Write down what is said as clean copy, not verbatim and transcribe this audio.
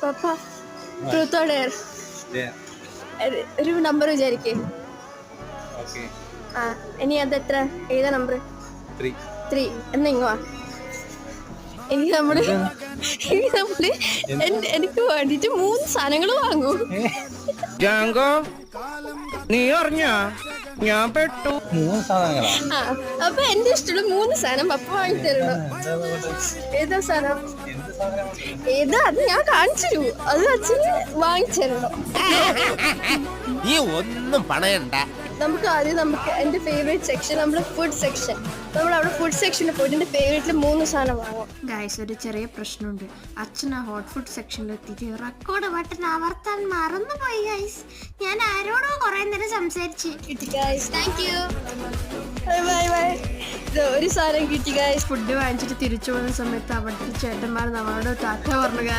Papa truth or dare ഒരു number വിചാരിക്കേ. ആ ഇനി അത് എത്ര ഏതാ നമ്പർ? 3. എന്നാ ഇങ്ങോ എനിക്ക് വേണ്ടിട്ട് 3 സാധനങ്ങൾ വാങ്ങൂ. നീ അറിഞ്ഞ ഞാൻ പെട്ടു 3 സാധനങ്ങളാ. അപ്പൊ എന്റെ ഇഷ്ടമുള്ള 3 സാധനം പപ്പ വാങ്ങിത്തരണോ? ഏതാ സാധനം? ഏതാ അത് ഞാൻ കാണിച്ചു. അത് അച്ഛന് വാങ്ങിത്തരണോ? നീ ഒന്നും പണയണ്ട. നമുക്ക് എന്റെ ഫേവറേറ്റ് സെക്ഷൻ നമ്മുടെ ഫുഡ് സെക്ഷൻ. നമ്മൾ അവിടെ ഫുഡ് സെക്ഷനിൽ പോയിട്ട് എന്റെ ഫേവറേറ്റിൽ 3 സാധനം വാങ്ങും. ഗൈസ്, ഒരു ചെറിയ പ്രശ്നമുണ്ട്. അച്ഛൻ ആ ഹോട്ട് ഫുഡ് സെക്ഷനിൽ എത്തിയിട്ട് റെക്കോർഡ് ബട്ടൺ അമർത്താൻ മറന്നുപോയി ഗൈസ്. ഞാൻ ആരോടോ കുറെ നേരം സംസാരിച്ച്. കിട്ടി ഗൈസ്, താങ്ക് യു. ബൈ. ഒരു സാധനം കിട്ടി ഗൈസ്. ഫുഡ് വാങ്ങിച്ചിട്ട് തിരിച്ചു പോകുന്ന സമയത്ത് അവിടുത്തെ ചേട്ടന്മാർ നമ്മളോട് ടാറ്റ പറഞ്ഞു.